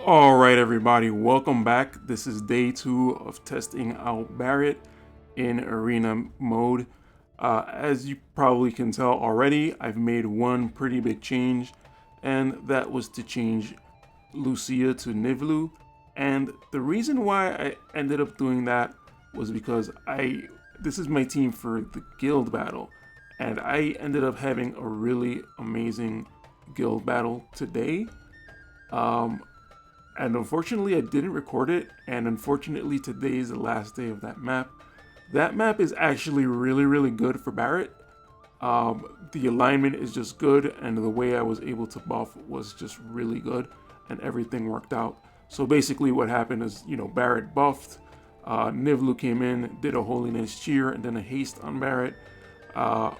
All right, everybody, welcome back. This is day 2 of testing out Barret in arena mode. As you probably can tell already, I've made one pretty big change, and that was to change Lucia to Nivlu. And the reason why I ended up doing that was because this is my team for the guild battle, and I ended up having a really amazing guild battle today. Um, and unfortunately I didn't record it, and unfortunately today is the last day of that map. That map is actually really good for Barret. The alignment is just good, and the way I was able to buff was just really good, and everything worked out. So basically what happened is, Barret buffed, Nivlu came in, did a Holy Nice Cheer, and then a haste on Barret. Uh,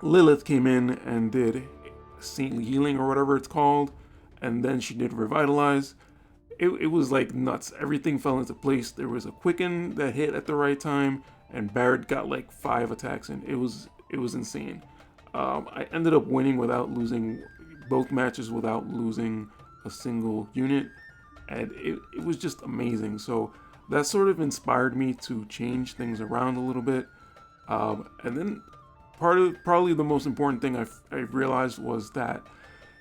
Lilith came in and did Saintly Healing or whatever it's called, and then she did Revitalize. It was like nuts. Everything fell into place. There was a Quicken that hit at the right time, and Barret got like 5 attacks in. It was insane. I ended up winning without losing both matches without losing a single unit, and it was just amazing. So that sort of inspired me to change things around a little bit. And then probably the most important thing I realized was that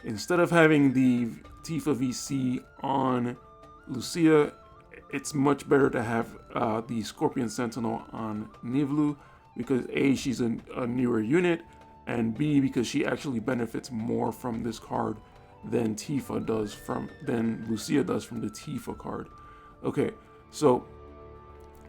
instead of having the Tifa VC on Lucia, it's much better to have the Scorpion Sentinel on Nivlu, because A, she's a newer unit, and B, because she actually benefits more from this card than Lucia does from the Tifa card. Okay, so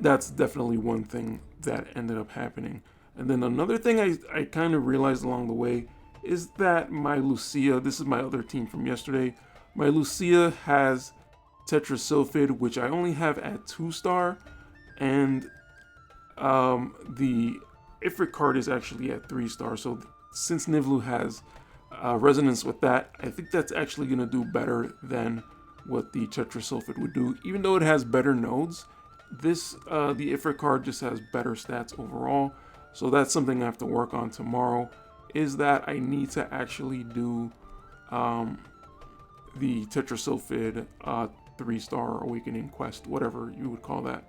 that's definitely one thing that ended up happening. And then another thing I kind of realized along the way is that my Lucia, this is my other team from yesterday, my Lucia has Tetrasulfid, which I only have at 2-star, and the Ifrit card is actually at 3-star. So since Nivlu has resonance with that, I think that's actually going to do better than what the Tetrasulfid would do. Even though it has better nodes, the Ifrit card just has better stats overall. So that's something I have to work on tomorrow, is that I need to actually do the Tetrasulfid 3-star Awakening quest, whatever you would call that.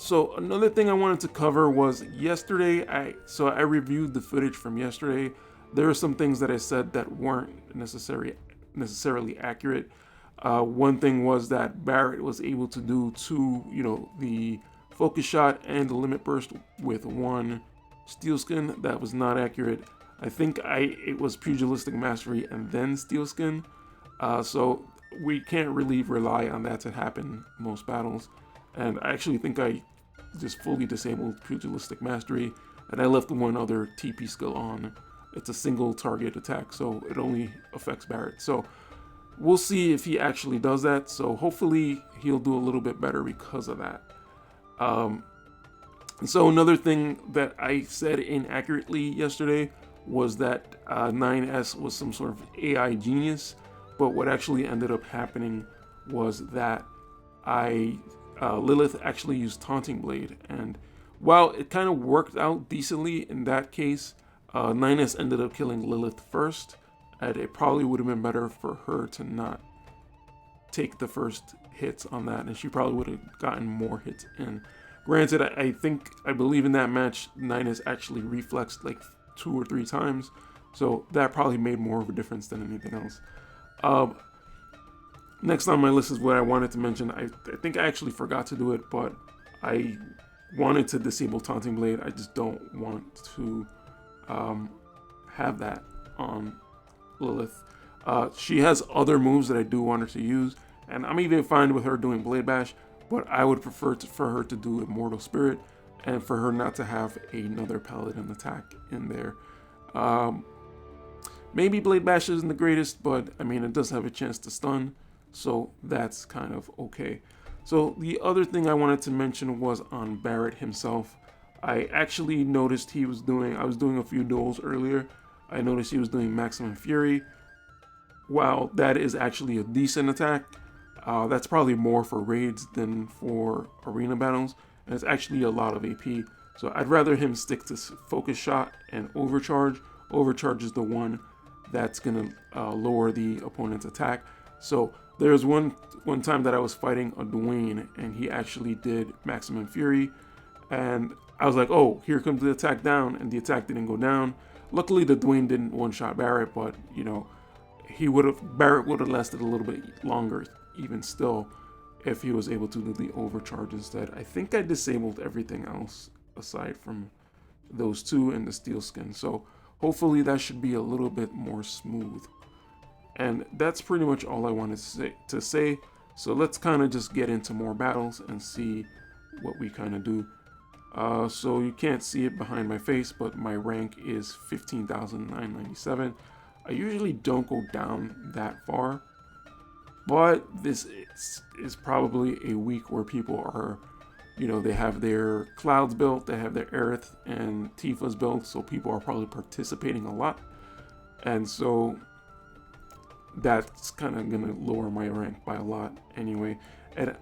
So another thing I wanted to cover was yesterday, I reviewed the footage from yesterday. There are some things that I said that weren't necessarily accurate. One thing was that Barret was able to do the Focus Shot and the Limit Burst with 1 Steel Skin. That was not accurate. I think it was Pugilistic Mastery and then Steel Skin. So we can't really rely on that to happen most battles. And I actually think I just fully disabled Pugilistic Mastery, and I left 1 other TP skill on. It's a single target attack, so it only affects Barret. So we'll see if he actually does that. So hopefully he'll do a little bit better because of that. And so another thing that I said inaccurately yesterday was that 9S was some sort of AI genius, but what actually ended up happening was that Lilith actually used Taunting Blade, and while it kind of worked out decently in that case, 9S ended up killing Lilith first, and it probably would have been better for her to not take the first hits on that, and she probably would have gotten more hits in. Granted, I believe in that match, 9S actually reflexed like 2 or 3 times, so that probably made more of a difference than anything else. Next on my list is what I wanted to mention. I think I actually forgot to do it, but I wanted to disable Taunting Blade. I just don't want to have that on Lilith. She has other moves that I do want her to use, and I'm even fine with her doing Blade Bash, but I would prefer for her to do Immortal Spirit, and for her not to have another Paladin attack in there. Maybe Blade Bash isn't the greatest, but I mean, it does have a chance to stun, so that's kind of okay. So the other thing I wanted to mention was on Barret himself. I actually noticed I was doing a few duels earlier. I noticed he was doing Maximum Fury. While that is actually a decent attack, that's probably more for raids than for arena battles, and it's actually a lot of AP. So I'd rather him stick to Focus Shot and Overcharge. Overcharge is the one that's going to lower the opponent's attack. So there's one time that I was fighting a Dwayne, and he actually did Maximum Fury, and I was like, oh, here comes the attack down, and the attack didn't go down. Luckily, the Dwayne didn't one-shot Barret, but you know, Barret would have lasted a little bit longer, even still, if he was able to do the overcharge instead. I think I disabled everything else aside from those two and the steel skin, so hopefully that should be a little bit more smooth. And that's pretty much all I wanted to say. So let's kind of just get into more battles and see what we kind of do. So you can't see it behind my face, but my rank is 15,997. I usually don't go down that far, but this is probably a week where people are, you know, they have their clouds built, they have their Aerith and Tifa's built, so people are probably participating a lot. And so that's kind of gonna lower my rank by a lot anyway. And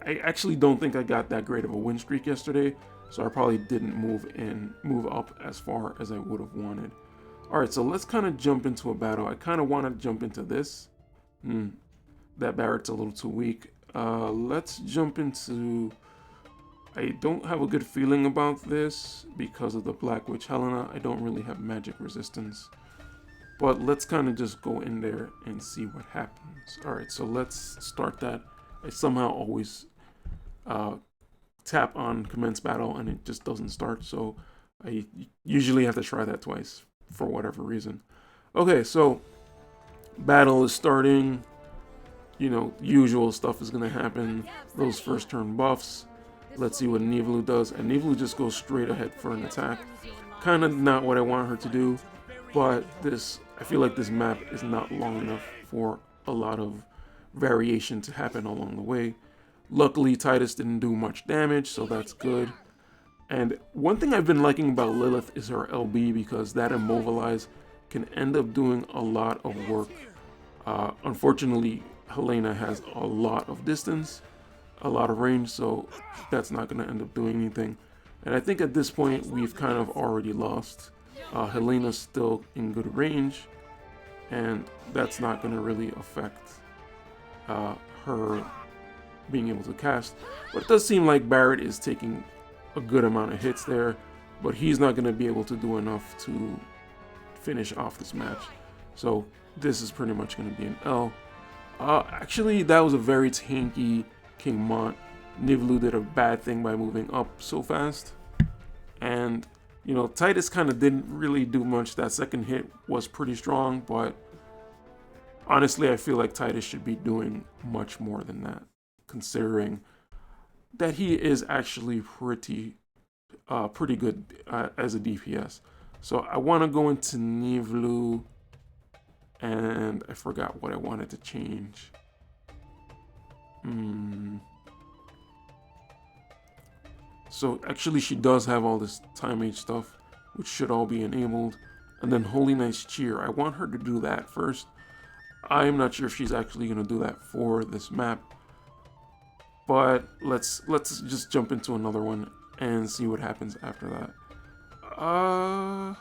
I actually don't think I got that great of a win streak yesterday, so I probably didn't move up as far as I would have wanted. Alright, so let's kind of jump into a battle. I kind of want to jump into this. That Barret's a little too weak. Let's jump into... I don't have a good feeling about this because of the Black Witch Helena. I don't really have magic resistance. But let's kind of just go in there and see what happens. Alright, so let's start that. I somehow always tap on commence battle and it just doesn't start, so I usually have to try that twice for whatever reason. Okay, so battle is starting. You know, usual stuff is going to happen. Those first turn buffs. Let's see what Nivelu does. And Nivelu just goes straight ahead for an attack. Kind of not what I want her to do, but I feel like this map is not long enough for a lot of variation to happen along the way. Luckily, Tidus didn't do much damage, so that's good. And one thing I've been liking about Lilith is her LB, because that Immobilize can end up doing a lot of work. Unfortunately, Helena has a lot of distance, a lot of range, so that's not going to end up doing anything. And I think at this point, we've kind of already lost. Helena's still in good range, and that's not going to really affect her being able to cast. But it does seem like Barret is taking a good amount of hits there, but he's not going to be able to do enough to finish off this match. So this is pretty much going to be an L. Actually, that was a very tanky King Mont. Nivelu did a bad thing by moving up so fast. And, you know, Tidus kind of didn't really do much. That second hit was pretty strong, but honestly, I feel like Tidus should be doing much more than that, considering that he is actually pretty good as a DPS. So I want to go into Nivelu, and I forgot what I wanted to change. So actually she does have all this Time Age stuff, which should all be enabled. And then Holy Knight's Cheer, I want her to do that first. I'm not sure if she's actually going to do that for this map. But let's just jump into another one and see what happens after that. I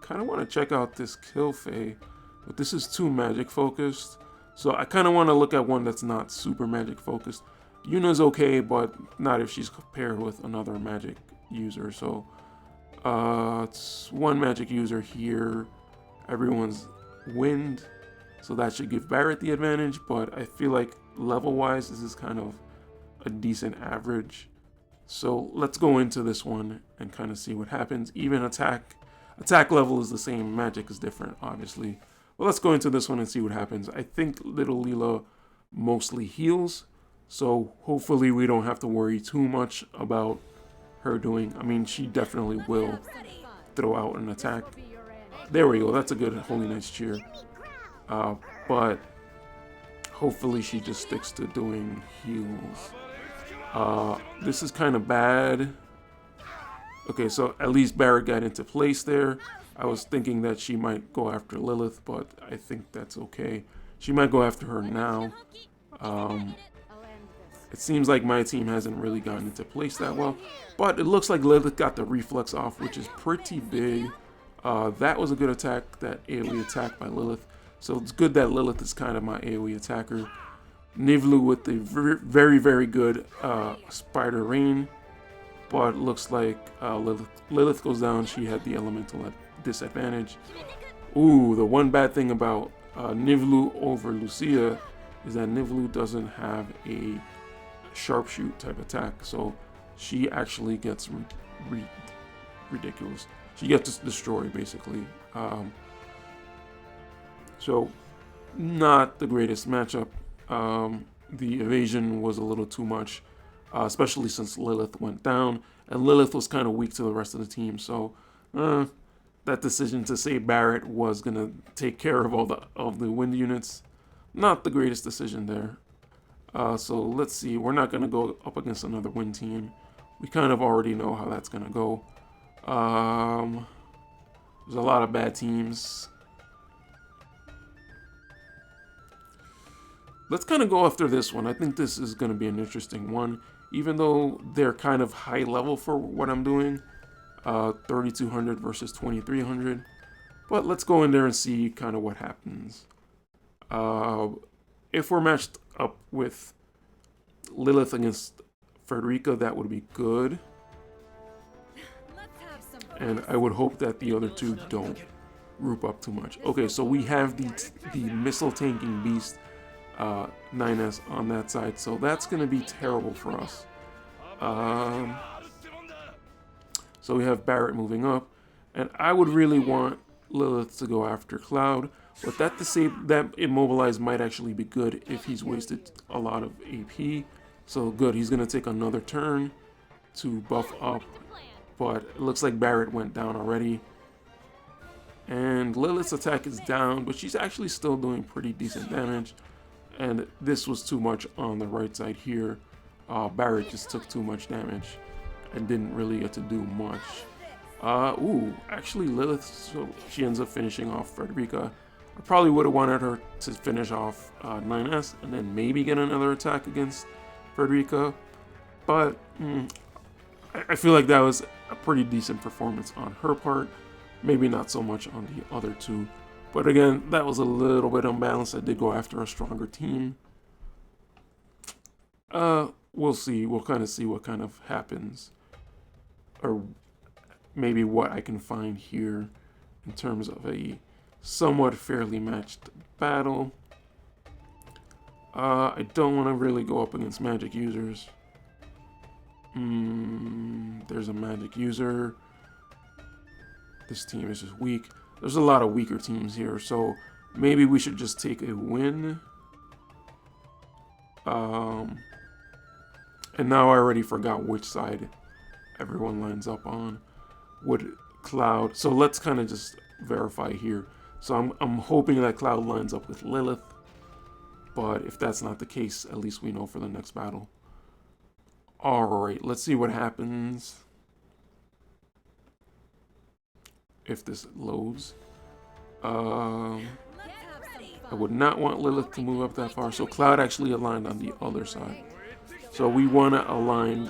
kind of want to check out this KelThaFunkee, but this is too magic focused. So I kind of want to look at one that's not super magic focused. Yuna's okay, but not if she's paired with another magic user. So it's one magic user here. Everyone's wind, so that should give Barret the advantage. But I feel like level-wise, this is kind of a decent average. So let's go into this one and kind of see what happens. Even attack level is the same, magic is different, obviously. Well, let's go into this one and see what happens. I think Little Leela mostly heals, so hopefully we don't have to worry too much about her doing. I mean, she definitely will throw out an attack. There we go, that's a good Holy Knight's Cheer. But hopefully she just sticks to doing heals. This is kind of bad. Okay, so at least Barret got into place there. I was thinking that she might go after Lilith, but I think that's okay. She might go after her now. It seems like my team hasn't really gotten into place that well, but it looks like Lilith got the reflex off, which is pretty big. That was a good attack, that AoE attack by Lilith. So it's good that Lilith is kind of my AoE attacker. Nivlu with the very, very good Spider Rain. But looks like Lilith goes down. She had the elemental at disadvantage. Ooh, the one bad thing about Nivlu over Lucia is that Nivlu doesn't have a sharpshoot type attack. So she actually gets ridiculous. She gets destroyed, basically. So, not the greatest matchup. The evasion was a little too much, especially since Lilith went down, and Lilith was kind of weak to the rest of the team. So, that decision to say Barret was gonna take care of all the wind units, not the greatest decision there. So let's see. We're not gonna go up against another wind team. We kind of already know how that's gonna go. There's a lot of bad teams. Let's kind of go after this one. I think this is going to be an interesting one, even though they're kind of high level for what I'm doing. 3,200 versus 2,300. But let's go in there and see kind of what happens. If we're matched up with Lilith against Frederica, that would be good. And I would hope that the other two don't group up too much. Okay, so we have the missile tanking beast 9S on that side, so that's going to be terrible for us. So we have Barret moving up, and I would really want Lilith to go after Cloud, but that immobilize might actually be good if he's wasted a lot of AP. So good, he's going to take another turn to buff up, but it looks like Barret went down already. And Lilith's attack is down, but she's actually still doing pretty decent damage. And this was too much on the right side here. Barret just took too much damage and didn't really get to do much. Actually Lilith, so she ends up finishing off Frederica. I probably would have wanted her to finish off 9S and then maybe get another attack against Frederica. But I feel like that was a pretty decent performance on her part. Maybe not so much on the other two. But again, that was a little bit unbalanced. I did go after a stronger team. We'll see. We'll kind of see what kind of happens. Or maybe what I can find here in terms of a somewhat fairly matched battle. I don't want to really go up against magic users. There's a magic user. This team is just weak. There's a lot of weaker teams here, so maybe we should just take a win. And now I already forgot which side everyone lines up on. Would Cloud... So let's kind of just verify here. So I'm hoping that Cloud lines up with Lilith. But if that's not the case, at least we know for the next battle. Alright, let's see what happens. If this loads. I would not want Lilith to move up that far. So Cloud actually aligned on the other side. So we want to align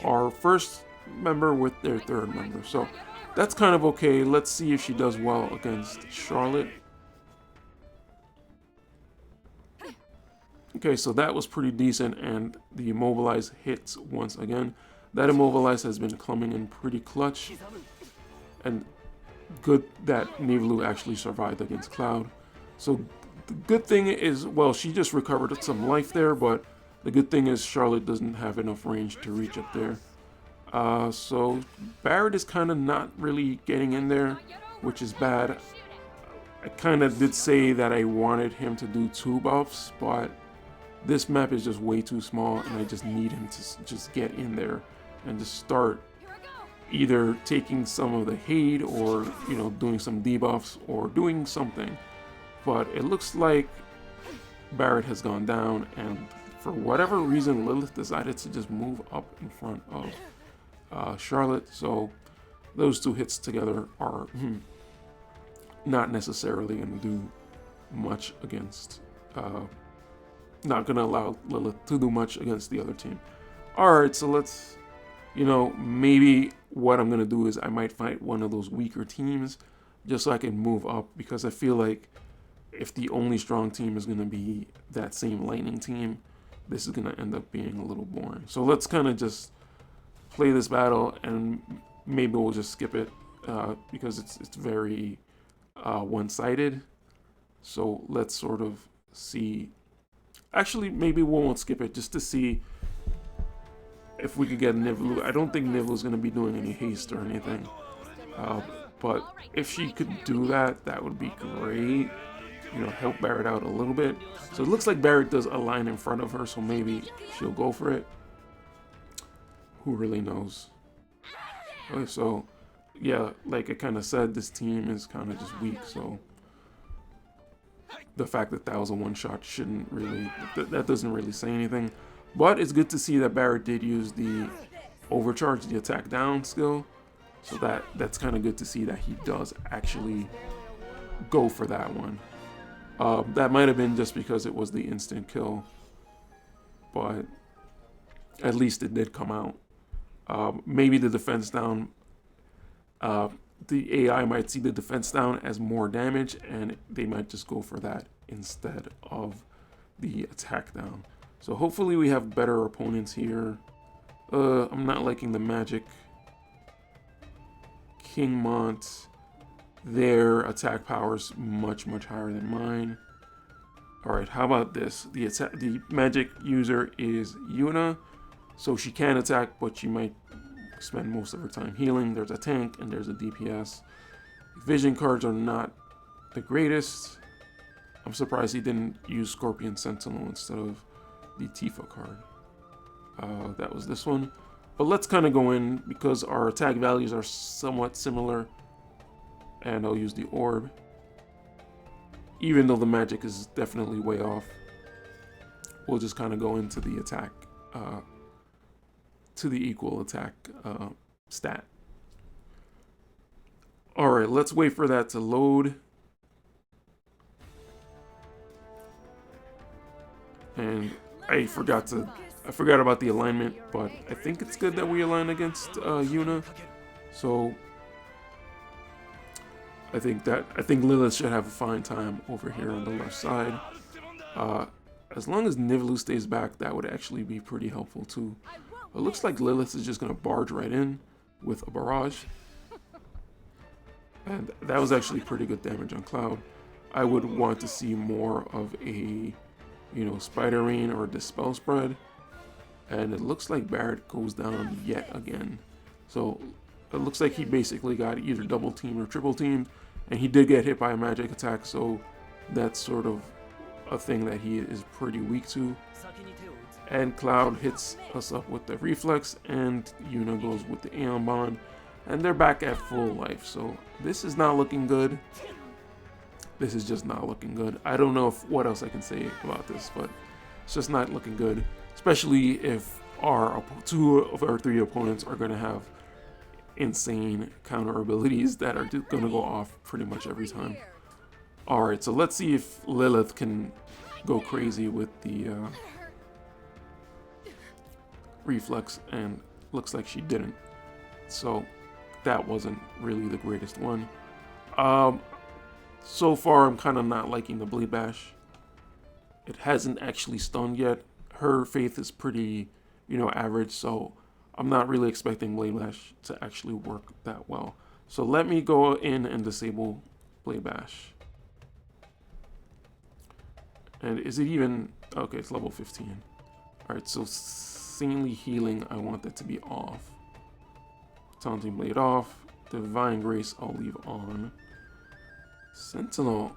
our first member with their third member. So that's kind of okay. Let's see if she does well against Charlotte. Okay, so that was pretty decent, and the immobilize hits once again. That immobilize has been coming in pretty clutch. And good that Nivlu actually survived against Cloud. So the good thing is, well, she just recovered some life there, but the good thing is Charlotte doesn't have enough range to reach up there. So Barret is kind of not really getting in there, which is bad. I kind of did say that I wanted him to do 2 buffs, but this map is just way too small, and I just need him to just get in there and just start either taking some of the hate or, you know, doing some debuffs or doing something. But it looks like Barret has gone down, and for whatever reason Lilith decided to just move up in front of Charlotte. So those 2 hits together are not necessarily going to do much against, not going to allow Lilith to do much against the other team. Alright, so let's, you know, maybe what I'm going to do is I might fight one of those weaker teams just so I can move up, because I feel like if the only strong team is going to be that same lightning team, this is going to end up being a little boring. So let's kind of just play this battle, and maybe we'll just skip it because it's very one-sided. So let's sort of see. Actually, maybe we won't skip it just to see if we could get Nivlu. I don't think Nivlu's going to be doing any haste or anything. But if she could do that, that would be great. You know, help Barret out a little bit. So it looks like Barret does a line in front of her, so maybe she'll go for it. Who really knows? Okay, so yeah, like I kind of said, this team is kind of just weak, so the fact that that was a one-shot shouldn't really, that doesn't really say anything. But it's good to see that Barret did use the overcharge, the attack down skill. So that's kind of good to see that he does actually go for that one. That might have been just because it was the instant kill, but at least it did come out. Maybe the defense down, the AI might see the defense down as more damage, and they might just go for that instead of the attack down. So hopefully we have better opponents here. I'm not liking the magic. Kingmont, their attack power is much higher than mine. All right, how about this? The magic user is Yuna, so she can attack, but she might spend most of her time healing. There's a tank and there's a DPS. Vision cards are not the greatest. I'm surprised he didn't use Scorpion Sentinel instead of the Tifa card. That was this one. But let's kind of go in because our attack values are somewhat similar. And I'll use the orb. Even though the magic is definitely way off. We'll just kind of go into the attack. To the equal attack stat. Alright, let's wait for that to load. And I forgot about the alignment, but I think it's good that we align against Yuna. So I think Lilith should have a fine time over here on the left side. As long as Nivlu stays back, that would actually be pretty helpful too. It looks like Lilith is just gonna barge right in with a barrage. And that was actually pretty good damage on Cloud. I would want to see more of a, you know, Spider Rain or Dispel spread. And it looks like Barret goes down yet again. So it looks like he basically got either double teamed or triple teamed. And he did get hit by a magic attack, so that's sort of a thing that he is pretty weak to. And Cloud hits us up with the reflex, and Yuna goes with the Aeon Bond. And they're back at full life, so this is not looking good. This is just not looking good. I don't know what else I can say about this, but it's just not looking good. Especially if two of our three opponents are going to have insane counter abilities that are going to go off pretty much every time. Alright, so let's see if Lilith can go crazy with the reflex, and looks like she didn't. So that wasn't really the greatest one. So far I'm kind of not liking the Blade Bash. It hasn't actually stunned yet. Her faith is pretty, you know, average, so I'm not really expecting Blade Bash to actually work that well. So let me go in and disable Blade Bash. And is it even... Okay, it's level 15. Alright, so Saintly Healing, I want that to be off. Taunting Blade off. Divine Grace, I'll leave on. Sentinel,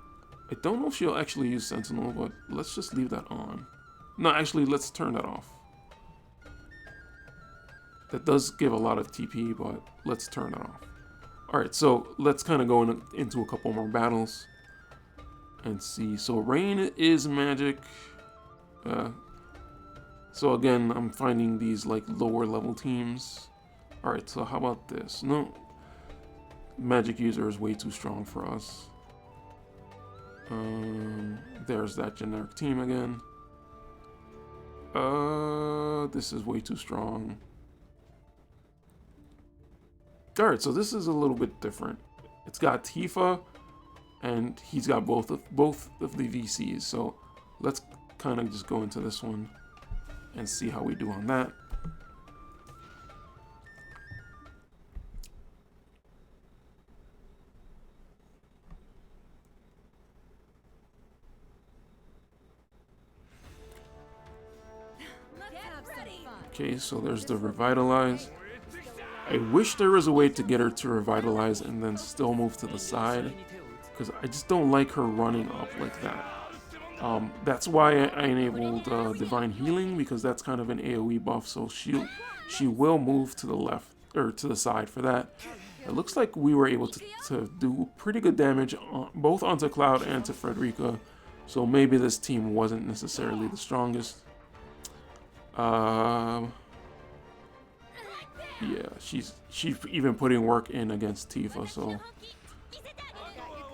I don't know if she'll actually use Sentinel, but let's just leave that on. No, actually, let's turn that off. That does give a lot of TP, but let's turn that off. Alright, so let's kind of go into a couple more battles and see. So Rain is magic. So again, I'm finding these like lower level teams. Alright, so how about this? No, magic user is way too strong for us. There's that generic team again. This is way too strong. Alright, so this is a little bit different. It's got Tifa and he's got both of the VCs. So let's kind of just go into this one and see how we do on that. Okay, so there's the revitalize. I wish there was a way to get her to revitalize and then still move to the side, because I just don't like her running up like that. That's why I enabled Divine Healing, because that's kind of an AoE buff, so she will move to the left, or to the side for that. It looks like we were able to do pretty good damage both onto Cloud and to Frederica, so maybe this team wasn't necessarily the strongest. Yeah, she's even putting work in against Tifa, so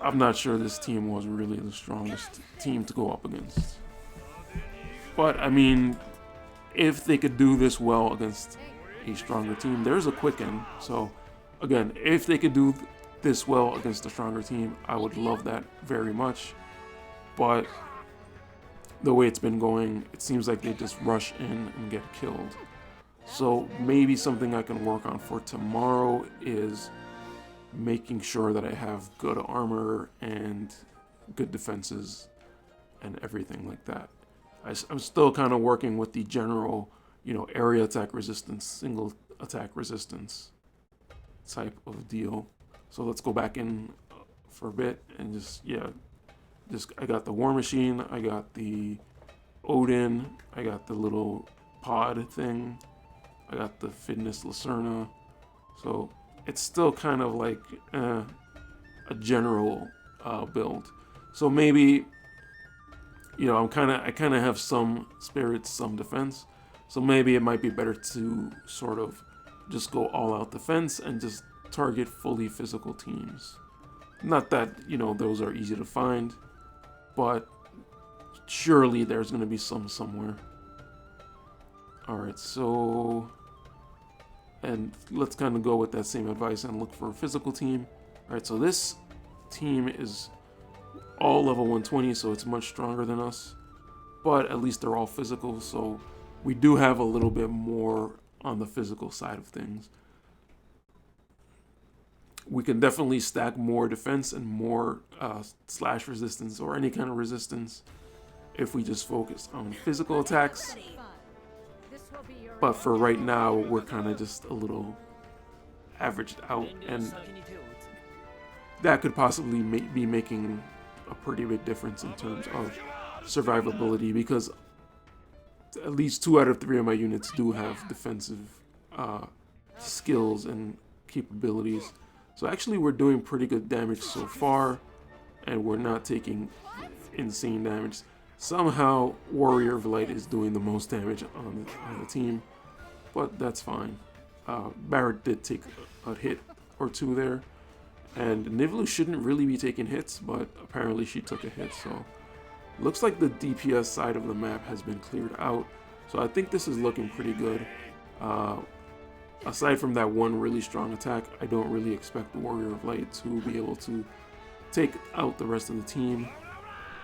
I'm not sure this team was really the strongest team to go up against. But I mean, if they could do this well against a stronger team, there's a quicken. So again, if they could do this well against a stronger team, I would love that very much. But the way it's been going, it seems like they just rush in and get killed. So maybe something I can work on for tomorrow is making sure that I have good armor and good defenses and everything like that. I'm still kind of working with the general, you know, area attack resistance, single attack resistance type of deal. So let's go back in for a bit and just, yeah, I got the War Machine, I got the Odin, I got the little pod thing, I got the Fitness Lacerna. So it's still kind of like a general build. So maybe, you know, I kind of have some spirits, some defense. So maybe it might be better to sort of just go all out defense and just target fully physical teams. Not that, you know, those are easy to find, but surely there's going to be some somewhere. Alright, so, and let's kind of go with that same advice and look for a physical team. Alright, so this team is all level 120, so it's much stronger than us, but at least they're all physical, so we do have a little bit more on the physical side of things. We can definitely stack more defense and more slash resistance or any kind of resistance if we just focus on physical attacks. But for right now, we're kind of just a little averaged out, and that could possibly be making a pretty big difference in terms of survivability, because at least 2 out of 3 of my units do have defensive skills and capabilities. So actually we're doing pretty good damage so far, and we're not taking insane damage. Somehow Warrior of Light is doing the most damage on the team, but that's fine. Barret did take a hit or 2 there, and Nivlu shouldn't really be taking hits, but apparently she took a hit, so looks like the DPS side of the map has been cleared out. So I think this is looking pretty good. Aside from that one really strong attack, I don't really expect the Warrior of Light to be able to take out the rest of the team.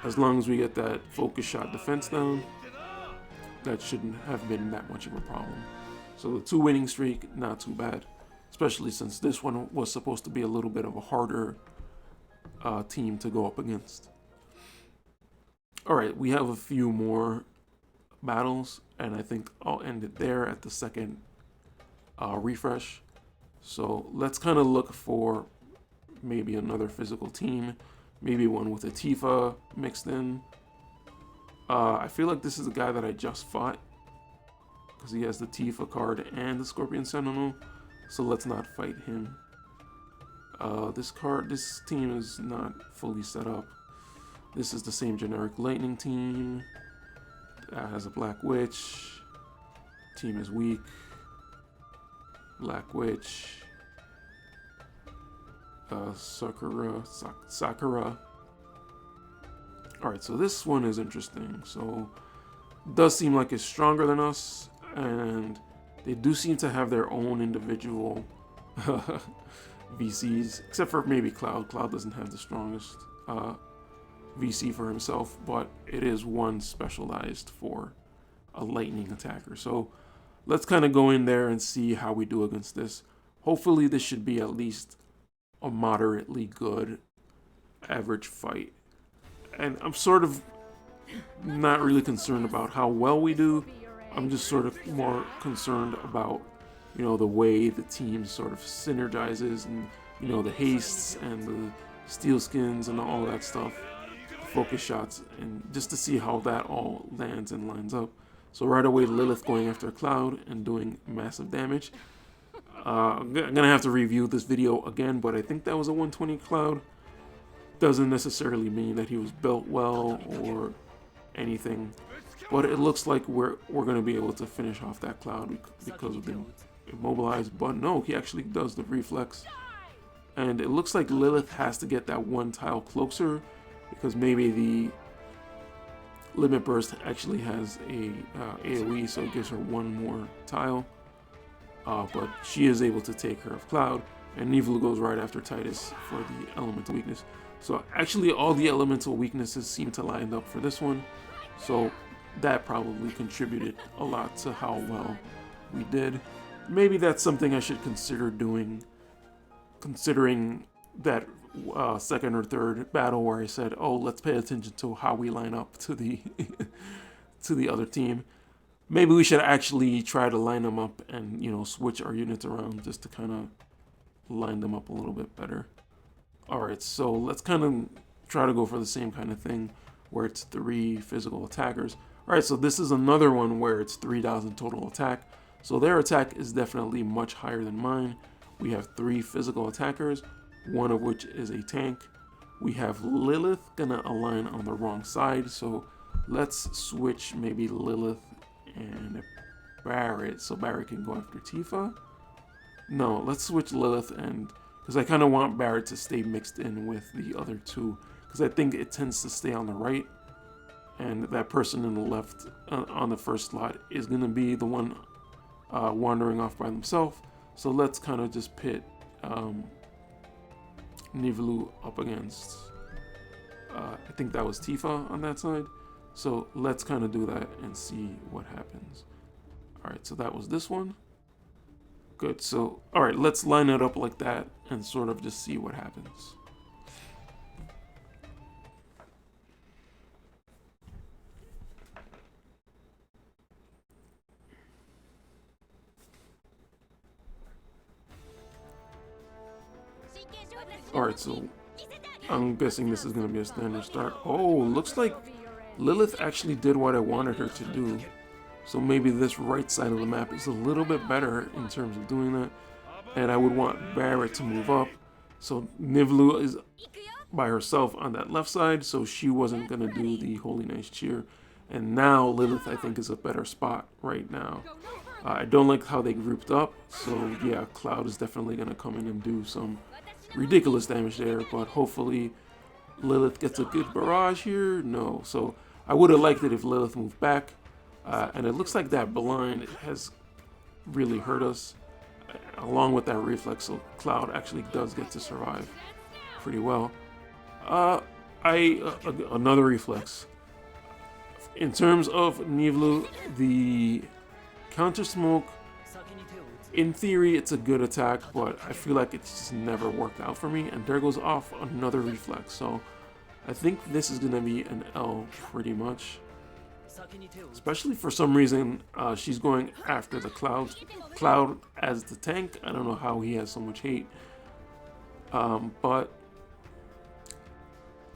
As long as we get that focus shot defense down, that shouldn't have been that much of a problem. So the 2 winning streak, not too bad, especially since this one was supposed to be a little bit of a harder team to go up against. Alright, we have a few more battles, and I think I'll end it there at the second refresh. So let's kind of look for maybe another physical team, maybe one with a Tifa mixed in. I feel like this is the guy that I just fought, because he has the Tifa card and the Scorpion Sentinel, so let's not fight him. This team is not fully set up. This is the same generic lightning team that has a Black Witch. Team is weak. Black Witch. Sakura. Alright, so this one is interesting. So, it does seem like it's stronger than us, and they do seem to have their own individual VCs, except for maybe Cloud. Cloud doesn't have the strongest VC for himself, but it is one specialized for a lightning attacker. So let's kind of go in there and see how we do against this. Hopefully this should be at least a moderately good average fight. And I'm sort of not really concerned about how well we do. I'm just sort of more concerned about, you know, the way the team sort of synergizes, and, you know, the hastes and the steel skins and all that stuff, focus shots, and just to see how that all lands and lines up. So right away, Lilith going after Cloud and doing massive damage. I'm gonna have to review this video again, but I think that was a 120 Cloud. Doesn't necessarily mean that he was built well or anything, but it looks like we're gonna be able to finish off that Cloud because of the immobilized. But no, he actually does the reflex, and it looks like Lilith has to get that one tile closer because maybe the Limit Burst actually has a AoE, so it gives her one more tile. But she is able to take care of Cloud, and Nivelu goes right after Titus for the elemental weakness. So actually all the elemental weaknesses seem to line up for this one, so that probably contributed a lot to how well we did. Maybe that's something I should consider doing, considering that second or third battle where I said, oh, let's pay attention to how we line up to the to the other team. Maybe we should actually try to line them up and, you know, switch our units around just to kind of line them up a little bit better. Alright, so let's kind of try to go for the same kind of thing where it's 3 physical attackers. Alright, so this is another one where it's 3,000 total attack. So their attack is definitely much higher than mine. We have 3 physical attackers, one of which is a tank. We have Lilith gonna align on the wrong side, so let's switch maybe Lilith and Barret, so Barret can go after Tifa. No, let's switch Lilith, and because I kind of want Barret to stay mixed in with the other two, because I think it tends to stay on the right, and that person in the left on the first slot is going to be the one wandering off by themselves. So let's kind of just pit Nivelu up against, I think that was Tifa on that side. So let's kind of do that and see what happens. Alright, so that was this one. Good, so, alright, let's line it up like that and sort of just see what happens. Alright, so I'm guessing this is going to be a standard start. Oh, looks like Lilith actually did what I wanted her to do. So maybe this right side of the map is a little bit better in terms of doing that. And I would want Barret to move up. So Nivelu is by herself on that left side, so she wasn't going to do the Holy Nice Cheer. And now Lilith, I think, is a better spot right now. I don't like how they grouped up, so yeah, Cloud is definitely going to come in and do some ridiculous damage there, but hopefully Lilith gets a good barrage here. No, so I would have liked it if Lilith moved back. And it looks like that blind has really hurt us, along with that reflex, so Cloud actually does get to survive pretty well. Another reflex. In terms of Nivelu, the counter smoke, in theory it's a good attack, but I feel like it's just never worked out for me, and there goes off another reflex, so I think this is going to be an L pretty much. Especially for some reason, she's going after the Cloud as the tank. I don't know how he has so much hate. But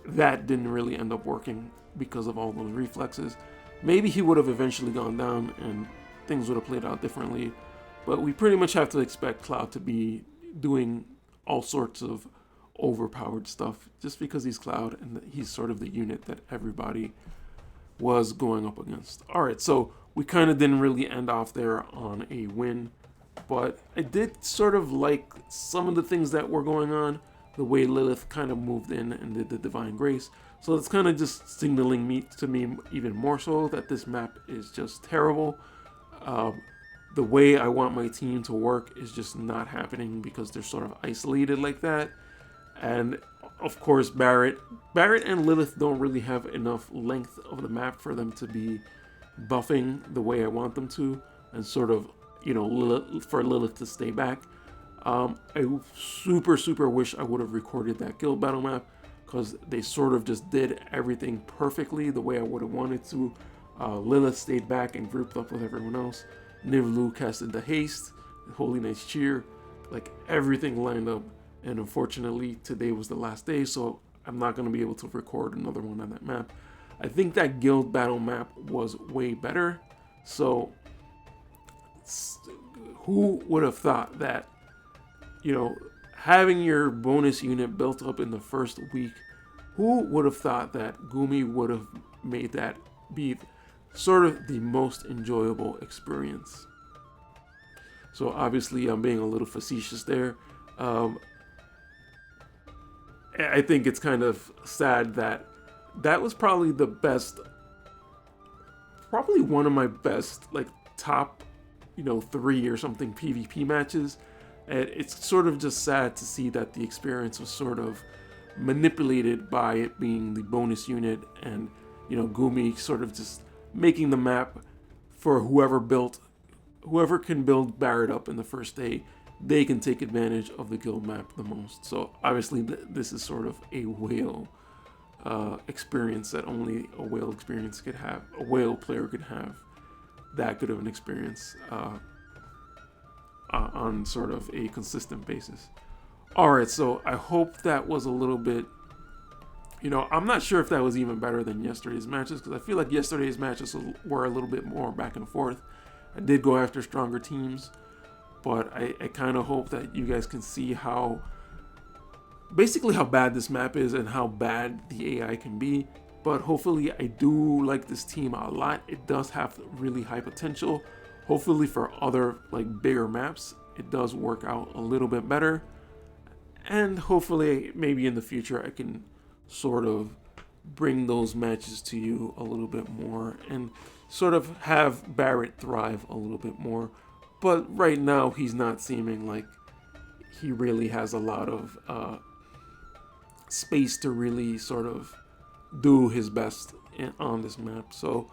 that didn't really end up working because of all those reflexes. Maybe he would have eventually gone down and things would have played out differently. But we pretty much have to expect Cloud to be doing all sorts of overpowered stuff just because he's Cloud and he's sort of the unit that everybody was going up against. Alright, so we kind of didn't really end off there on a win, but I did sort of like some of the things that were going on, the way Lilith kind of moved in and did the Divine Grace. So it's kind of just signaling to me even more so that this map is just terrible. The way I want my team to work is just not happening because they're sort of isolated like that. And of course, Barret and Lilith don't really have enough length of the map for them to be buffing the way I want them to, and sort of, you know, for Lilith to stay back. I super wish I would have recorded that guild battle map, because they sort of just did everything perfectly the way I would have wanted to. Lilith stayed back and grouped up with everyone else. Nivlu casted the haste, Holy Knight's cheer, like everything lined up. And unfortunately, today was the last day, so I'm not going to be able to record another one on that map. I think that guild battle map was way better. So who would have thought that, you know, having your bonus unit built up in the first week, who would have thought that Gumi would have made that be sort of the most enjoyable experience? So obviously I'm being a little facetious there. I think it's kind of sad that that was probably the best, probably one of my best, like top, you know, 3 or something PvP matches. And it's sort of just sad to see that the experience was sort of manipulated by it being the bonus unit, and, you know, Gumi sort of just making the map for whoever can build Barret up in the first day. They can take advantage of the guild map the most. So obviously this is sort of a whale experience that only a whale experience could have, a whale player could have that good of an experience on sort of a consistent basis. Alright, so I hope that was a little bit, you know, I'm not sure if that was even better than yesterday's matches, because I feel like yesterday's matches were a little bit more back and forth. I did go after stronger teams, but I kind of hope that you guys can see how, basically how bad this map is and how bad the AI can be. But hopefully I do like this team a lot. It does have really high potential. Hopefully for other like bigger maps, it does work out a little bit better. And hopefully maybe in the future I can sort of bring those matches to you a little bit more and sort of have Barret thrive a little bit more. But right now, he's not seeming like he really has a lot of space to really sort of do his best on this map. So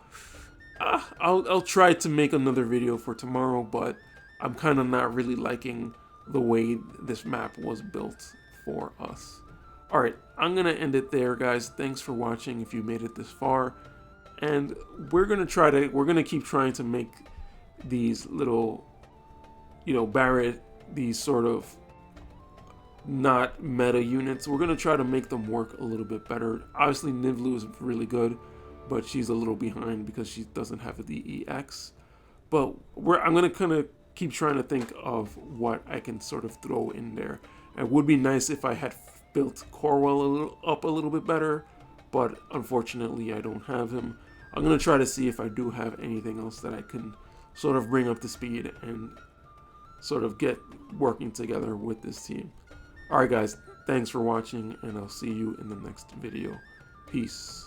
I'll try to make another video for tomorrow, but I'm kind of not really liking the way this map was built for us. Alright, I'm going to end it there, guys. Thanks for watching if you made it this far. And we're going to keep trying to make these little, you know, Barret, these sort of not meta units. We're going to try to make them work a little bit better. Obviously, Nivlu is really good, but she's a little behind because she doesn't have the EX. But I'm going to kind of keep trying to think of what I can sort of throw in there. It would be nice if I had built Corwell up a little bit better, but unfortunately I don't have him. I'm going to try to see if I do have anything else that I can sort of bring up to speed and sort of get working together with this team. Alright guys, thanks for watching, and I'll see you in the next video. Peace.